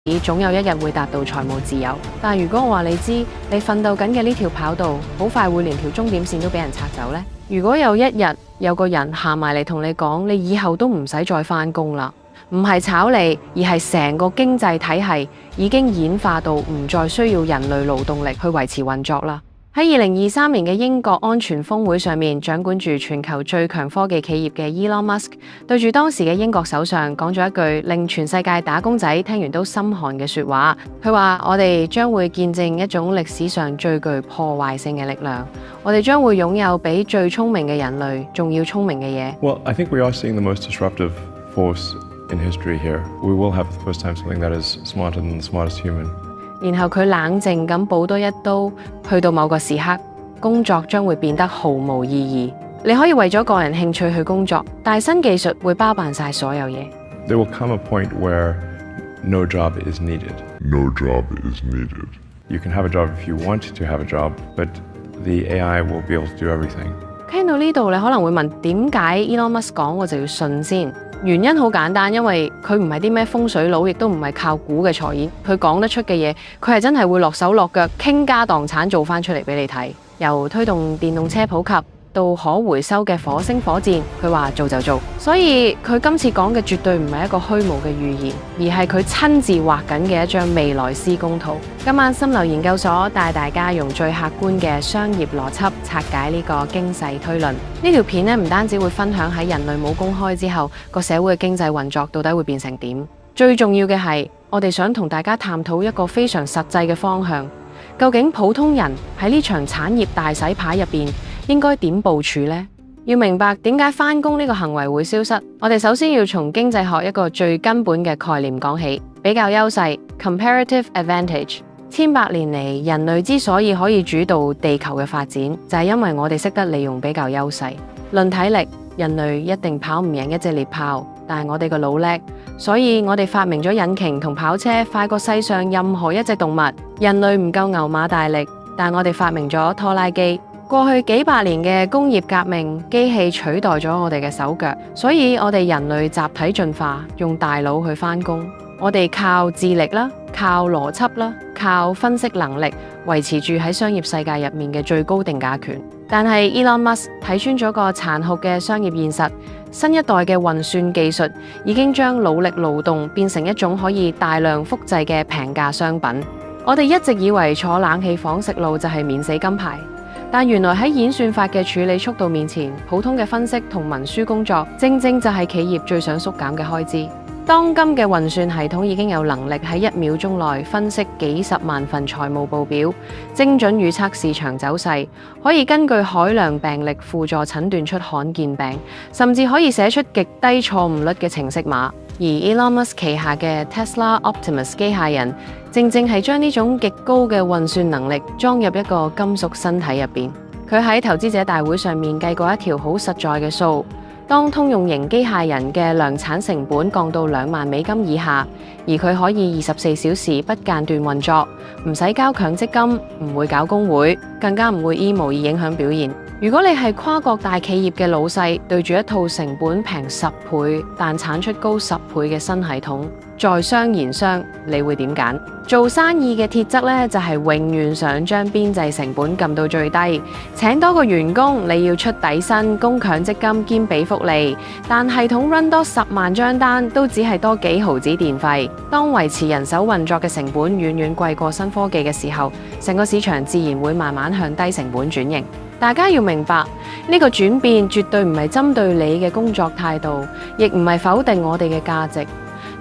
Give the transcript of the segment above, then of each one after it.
總有一日會達到財務自由。但如果我話你知，你奮鬥緊嘅呢條跑道好快會連條終點線都俾人拆走呢？如果有一日有個人行埋嚟同你講，你以後都唔使再返工啦，唔係炒你，而係成個經濟體系已經演化到唔再需要人類勞動力去維持運作啦。喺2023年嘅英國安全峰會上面，掌管住全球最強科技企業嘅 Elon Musk 對住當時嘅英國首相講咗一句令全世界打工仔聽完都心寒嘅說話。佢話：我哋將會見證一種歷史上最具破壞性嘅力量，我哋將會擁有比最聰明嘅人類仲要聰明嘅嘢。Well, I think we are seeing the most disruptive force in history here. We will have the first time something that is smarter than the smartest human. 然後佢冷靜咁補多一刀，去到某個時刻，工作將會變得毫無意義。你可以為咗個人興趣去工作，但係新技術會包辦晒所有嘢。There will come a point where no job is needed. No job is needed. You can have a job if you want to have a job, but the AI will be able to do everything. 聽到呢度，你可能會問點解 Elon Musk 講我就要信先？原因好簡單，因為佢唔係啲咩風水佬，亦都唔係靠估嘅財演。佢講得出嘅嘢，佢係真係會落手落腳傾家蕩產做翻出嚟俾你睇。由推動電動車普及到可回收嘅火星火箭，佢話做就做。所以佢今次講嘅絕對唔係一個虛無嘅預言，而係佢親自畫緊嘅一張未來施工圖。今晚心流研究所帶大家用最客觀嘅商業邏輯拆解呢個經濟推論。呢條片唔單止會分享喺人類冇公開之後個社會嘅經濟運作到底會變成點，最重要嘅係我哋想同大家探討一個非常實際嘅方向。究竟普通人喺呢場產業大洗牌入邊應該點部署呢？要明白點解返工呢個行為會消失，我哋首先要從經濟學一個最根本嘅概念講起，比較優勢 （comparative advantage）。千百年嚟，人類之所以可以主導地球嘅發展，就係因為我哋識得利用比較優勢。論體力，人類一定跑唔贏一隻獵豹，但係我哋個腦叻，所以我哋發明咗引擎同跑車，快過世上任何一隻動物。人類唔夠牛馬大力，但我哋發明咗拖拉機。過去幾百年嘅工業革命，機器取代咗我哋嘅手腳，所以我哋人類集體進化，用大腦去返工。我哋靠智力啦，靠邏輯啦，靠分析能力，維持住喺商業世界入面嘅最高定價權。但係 Elon Musk 睇穿咗個殘酷嘅商業現實，新一代嘅運算技術已經將腦力勞動變成一種可以大量複製嘅平價商品。我哋一直以為坐冷氣房食路就係免死金牌，但原來喺演算法嘅處理速度面前，普通嘅分析同文書工作，正正就係企業最想縮減嘅開支。當今嘅運算系統已經有能力喺1秒鐘內分析幾十萬份財務報表，精準預測市場走勢，可以根據海量病歷輔助診斷出罕見病，甚至可以寫出極低錯誤率嘅程式碼。而 Elon Musk 旗下嘅 Tesla Optimus 機械人，正正係將呢種極高嘅運算能力裝入一個金屬身體入邊。佢喺投資者大會上面計過一條好實在嘅數。當通用型機械人嘅量產成本降到2萬美金以下，而佢可以24小時不間斷運作，唔使交強積金，唔會搞工會，更加唔會 emo 而影響表現。如果你係跨國大企業嘅老細，對住一套成本平10倍，但產出高10倍嘅新系統，在商言商，你會點揀？做生意嘅鐵則呢，就係永遠想將邊際成本撳到最低。請多個員工，你要出底薪、供強積金兼俾福利，但系統 run 多10萬張單，都只係多幾毫子電費。當維持人手運作嘅成本遠遠貴過新科技嘅時候，成個市場自然會慢慢向低成本轉型。大家要明白，呢個轉變絕對唔係針對你嘅工作態度，亦唔係否定我哋嘅價值。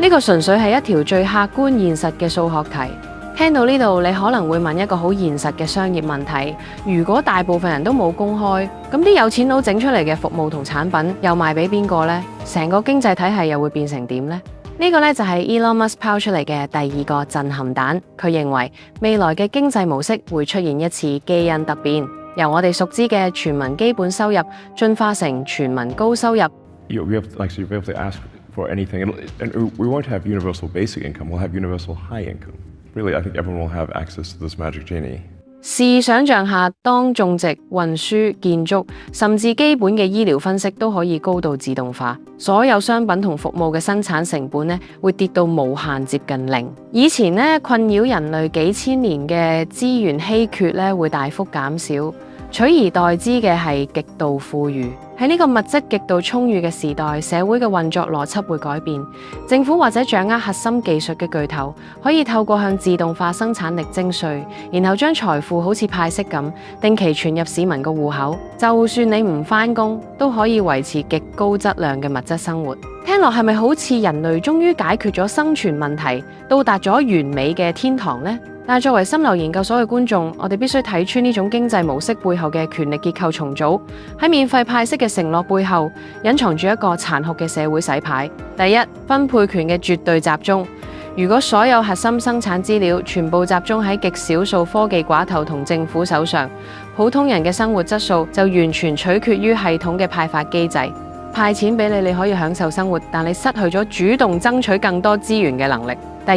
呢個純粹係一條最客觀現實嘅數學題。聽到呢度，你可能會問一個好現實嘅商業問題：如果大部分人都冇公開，咁啲有錢佬整出嚟嘅服務同產品又賣俾邊個呢？成個經濟體系又會變成點呢？呢個呢，就係 Elon Musk 拋出嚟嘅第2個震撼彈。佢認為未來嘅經濟模式會出現一次基因突變，由我哋熟知嘅全民基本收入進化成全民高收入。You'll be able to ask for anything, and we won't have universal basic income. We'll have universal high income. Really, I think everyone will have access to this magic genie. 試想像下，當種植、運輸、建築，甚至基本嘅醫療分析都可以高度自動化，所有商品同服務嘅生產成本呢會跌到無限接近零。以前呢困擾人類幾千年嘅資源稀缺呢會大幅減少，取而代之嘅係極度富裕。喺呢個物質極度充裕嘅時代，社會嘅運作邏輯會改變。政府或者掌握核心技術嘅巨頭，可以透過向自動化生產力徵稅，然後將財富好似派息咁定期存入市民個戶口。就算你唔返工，都可以維持極高質量嘅物質生活。聽落係咪好似人類終於解決咗生存問題，到達咗完美嘅天堂呢？但係作為心流研究所嘅觀眾，我哋必須睇穿呢種經濟模式背後嘅權力結構重組。喺免費派息嘅承諾背後，隱藏住一個殘酷嘅社會洗牌。第一，分配權嘅絕對集中。如果所有核心生產資料全部集中喺極少數科技寡頭同政府手上，普通人嘅生活質素就完全取決於系統嘅派發機制。派錢俾你，你可以享受生活，但你失去咗主動爭取更多資源嘅能力。第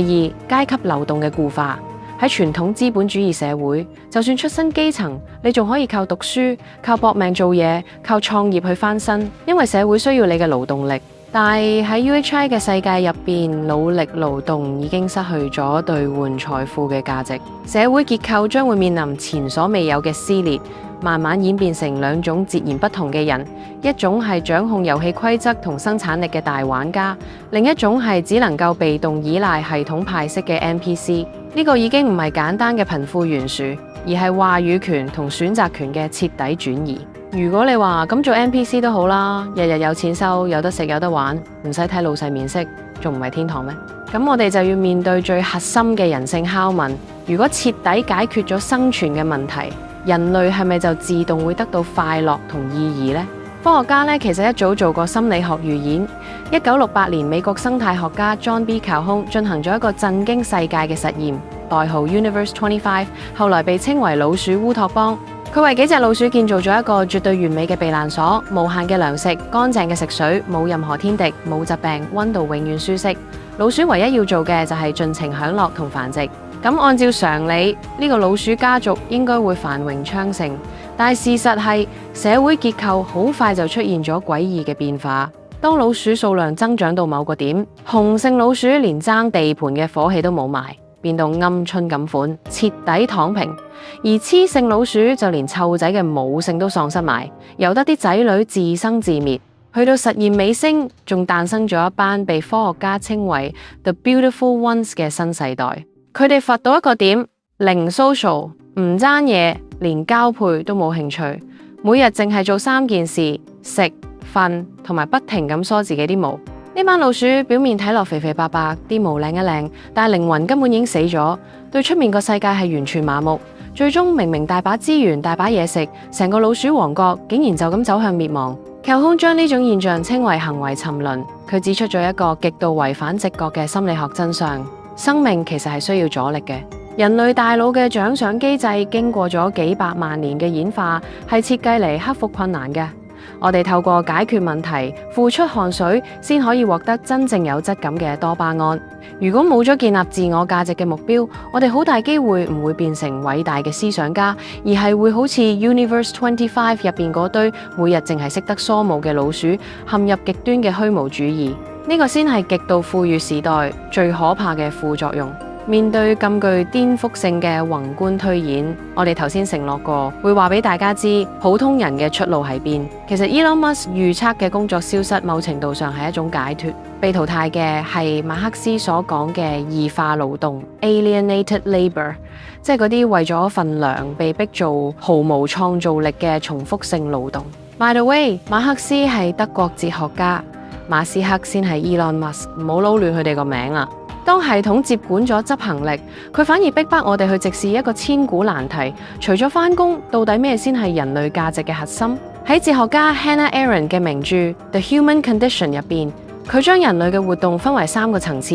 二，階級流動嘅固化。喺傳統資本主義社會，就算出身基層，你仲可以靠讀書、靠搏命做嘢、靠創業去翻身，因為社會需要你嘅勞動力。但係喺 UHI 嘅世界入邊，努力勞動已經失去咗兌換財富嘅價值，社會結構將會面臨前所未有嘅撕裂，慢慢演變成兩種截然不同嘅人，一種係掌控遊戲規則同生產力嘅大玩家，另一種係只能夠被動依賴系統派息嘅 NPC。呢個已經唔係簡單嘅貧富懸殊，而係話語權同選擇權嘅徹底轉移。如果你話咁做 NPC 都好啦，日日有錢收，有得食有得玩，唔使睇老細面色，仲唔係天堂咩？咁我哋就要面對最核心嘅人性拷問：如果徹底解決咗生存嘅問題，人類係咪就自動會得到快樂同意義呢？科學家其實一早做過心理學預演。1968年，美國生態學家 John B. Calhoun 進行咗一個震驚世界嘅實驗，代號 Universe 25，後來被稱為老鼠烏托邦。佢為幾隻老鼠建造咗一個絕對完美嘅避難所，無限嘅糧食、乾淨嘅食水，冇任何天敵，冇疾病，溫度永遠舒適。老鼠唯一要做嘅就係盡情享樂同繁殖。咁按照常理，呢個老鼠家族應該會繁榮昌盛。但係事實係，社會結構好快就出現咗詭異嘅變化。當老鼠數量增長到某個點，雄性老鼠連爭地盤嘅火氣都冇埋，變到鵪鶉咁款，徹底躺平；而雌性老鼠就連湊仔嘅母性都喪失埋，由得啲仔女自生自滅。去到實驗尾聲，仲誕生咗一班被科學家稱為 The Beautiful Ones 嘅新世代。佢哋罰到一個點，零 social， 唔爭嘢，連交配都冇興趣，每日淨係做3件事：食、瞓同埋不停咁梳自己啲毛。呢班老鼠表面睇落肥肥白白，啲毛靚一靚，但係靈魂根本已經死咗，對出面個世界係完全麻木。最終明明大把資源、大把嘢食，成個老鼠王國竟然就咁走向滅亡。Calhoun 將呢種現象稱為行為沉淪。佢指出咗一個極度違反直覺嘅心理學真相：生命其實係需要阻力嘅。人類大腦嘅獎賞機制經過咗幾百萬年嘅演化，係設計嚟克服困難嘅。我哋透過解決問題、付出汗水，先可以獲得真正有質感嘅多巴胺。如果冇咗建立自我價值嘅目標，我哋好大機會唔會變成偉大嘅思想家，而係會好似 Universe 25入邊嗰堆每日淨係識得梳毛嘅老鼠，陷入極端嘅虛無主義。呢個先係極度富裕時代最可怕嘅副作用。面對咁具顛覆性嘅宏觀推演，我哋頭先承諾過會話俾大家知普通人嘅出路喺邊。其實 Elon Musk 預測嘅工作消失，某程度上係一種解脫。被淘汰嘅係馬克思所講嘅異化勞動 （alienated labour）， 即係嗰啲為咗份糧被逼做毫無創造力嘅重複性勞動。By the way， 馬克思係德國哲學家，馬斯克先係 Elon Musk， 唔好撈亂佢哋個名啊！當系統接管咗執行力，佢反而逼迫我哋去直視一個千古難題：除咗返工，到底咩先係人類價值嘅核心？喺哲學家 Hannah Arendt 嘅名著《The Human Condition》入邊，佢將人類嘅活動分為3個層次：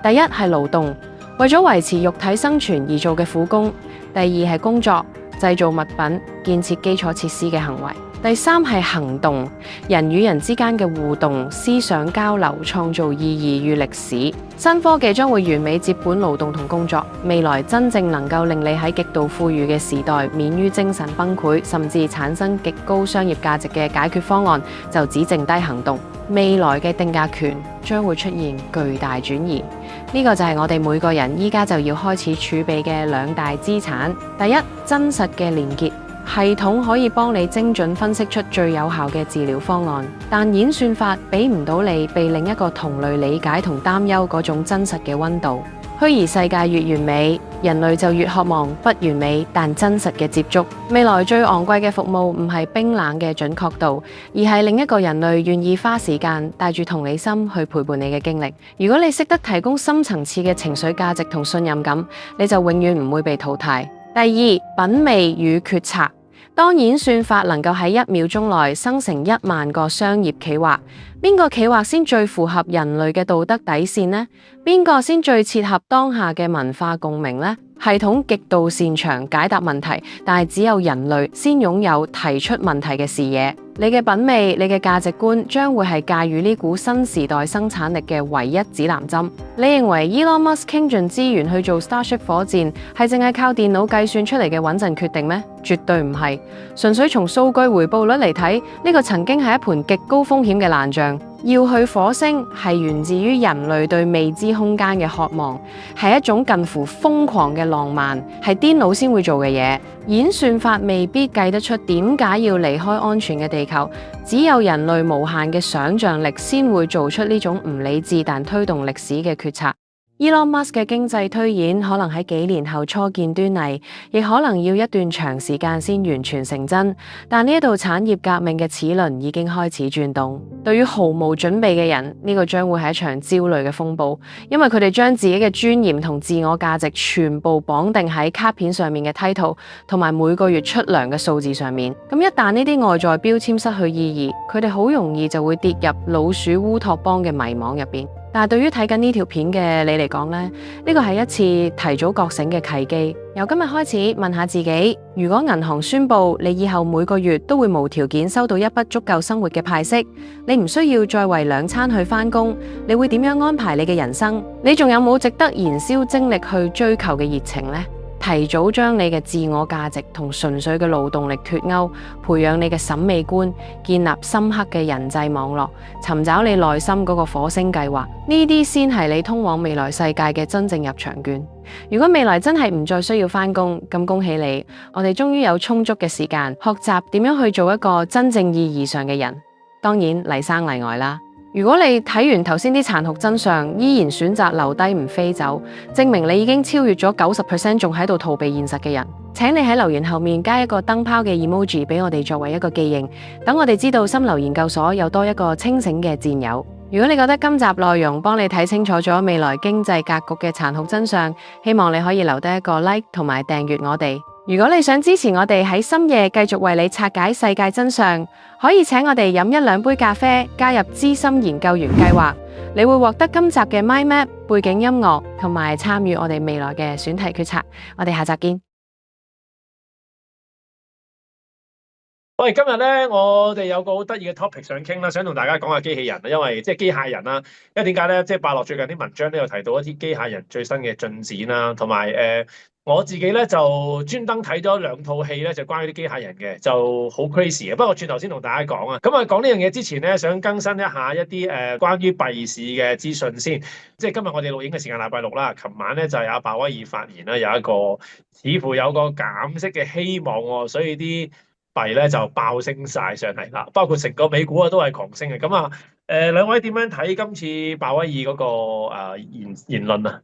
第一係勞動，為咗維持肉體生存而做嘅苦工；第二係工作，製造物品、建設基礎設施嘅行為；第三係行動，人與人之間嘅互動、思想交流、創造意義與歷史。新科技將會完美接本勞動同工作，未來真正能夠令你喺極度富裕嘅時代免於精神崩潰，甚至產生極高商業價值嘅解決方案，就只剩低行動。未來嘅定價權將會出現巨大轉移，呢個就係我哋每個人依家就要開始儲備嘅兩大資產。第一，真實嘅連結。系統可以幫你精準分析出最有效嘅治療方案，但演算法俾唔到你被另一個同類理解同擔憂嗰種真實嘅溫度。虛擬世界越完美，人類就越渴望不完美但真實嘅接觸。未來最昂貴嘅服務唔係冰冷嘅準確度，而係另一個人類願意花時間帶住同理心去陪伴你嘅經歷。如果你識得提供深層次嘅情緒價值同信任感，你就永遠唔會被淘汰。第二，品味與決策。當演算法能夠喺1秒鐘內生成1萬個商業企劃，邊個企劃先最符合人類嘅道德底線呢？邊個先最切合當下嘅文化共鳴呢？系統極度擅長解答問題，但係只有人類先擁有提出問題嘅視野。你嘅品味、你嘅價值觀將會係駕馭呢股新時代生產力嘅唯一指南針。你認為 Elon Musk 傾盡資源去做 Starship 火箭係淨係靠電腦計算出嚟嘅穩陣決定咩？絕對唔係，純粹從數據回報率嚟睇，呢個曾經係一盤極高風險嘅爛仗。要去火星係源自於人類對未知空間嘅渴望，係一種近乎瘋狂嘅浪漫，係癲佬先會做嘅嘢。演算法未必計得出點解要離開安全嘅地球，只有人類無限嘅想像力先會做出呢種唔理智但推動歷史嘅決策。Elon Musk 嘅經濟推演可能喺幾年後初見端倪，亦可能要一段長時間先完全成真。但呢一度產業革命嘅齒輪已經開始轉動。對於毫無準備嘅人，呢個將會係一場焦慮嘅風暴，因為佢哋將自己嘅尊嚴同自我價值全部綁定喺卡片上面嘅 title 同埋每個月出糧嘅數字上面。咁一旦呢啲外在標籤失去意義，佢哋好容易就會跌入老鼠烏托邦嘅迷惘入邊。但係對於睇緊呢條片嘅你嚟講呢，呢個係一次提早覺醒嘅契機。由今日開始問下自己，如果銀行宣布你以後每個月都會無條件收到一筆足夠生活嘅派息，你唔需要再為2餐去返工，你會點樣安排你嘅人生？你仲有冇值得燃燒精力去追求嘅熱情呢？提早將你嘅自我價值同純粹嘅勞動力脫鈎，培養你嘅審美觀，建立深刻嘅人際網絡，尋找你內心嗰個火星計劃，呢啲先係你通往未來世界嘅真正入場券。如果未來真係唔再需要返工，咁恭喜你，我哋終於有充足嘅時間學習點樣去做一個真正意義上嘅人。當然黎生例外啦。如果你睇完頭先啲殘酷真相，依然選擇留低唔飛走，證明你已經超越咗90%仲喺度逃避現實嘅人。請你喺留言後面加一個燈泡嘅 emoji 俾我哋作為一個記認，等我哋知道心流研究所有多一個清醒嘅戰友。如果你覺得今集內容幫你睇清楚咗未來經濟格局嘅殘酷真相，希望你可以留低一個 like 同埋訂閱我哋。如果你想支持我哋喺深夜繼續為你拆解世界真相，可以請我哋飲1-2杯咖啡，加入資深研究員計劃，你會獲得今集嘅 Mind Map 背景音樂，同埋參與我哋未來嘅選題決策。我哋下集見。喂，今日咧，我哋有個好得意嘅 topic 想傾啦，想同大家講下機器人啦，因為即係機械人啦。因為點解咧？即係伯樂最近啲文章都有提到一啲機械人最新嘅進展啦，同埋我自己咧就專登睇咗2套戲咧，就關於啲機械人嘅，就好 crazy 嘅。不過轉頭先同大家講啊，咁啊講呢樣嘢之前咧，想更新一下一啲關於幣市嘅資訊先。即係今日我哋錄影嘅時間禮拜6啦，琴晚咧就係阿鮑威爾發言啦，有一個似乎有個減息嘅希望喎，所以啲幣咧就爆升晒上嚟啦，包括成個美股啊都係狂升嘅。咁啊，兩位點樣睇今次鮑威爾嗰個言論啊？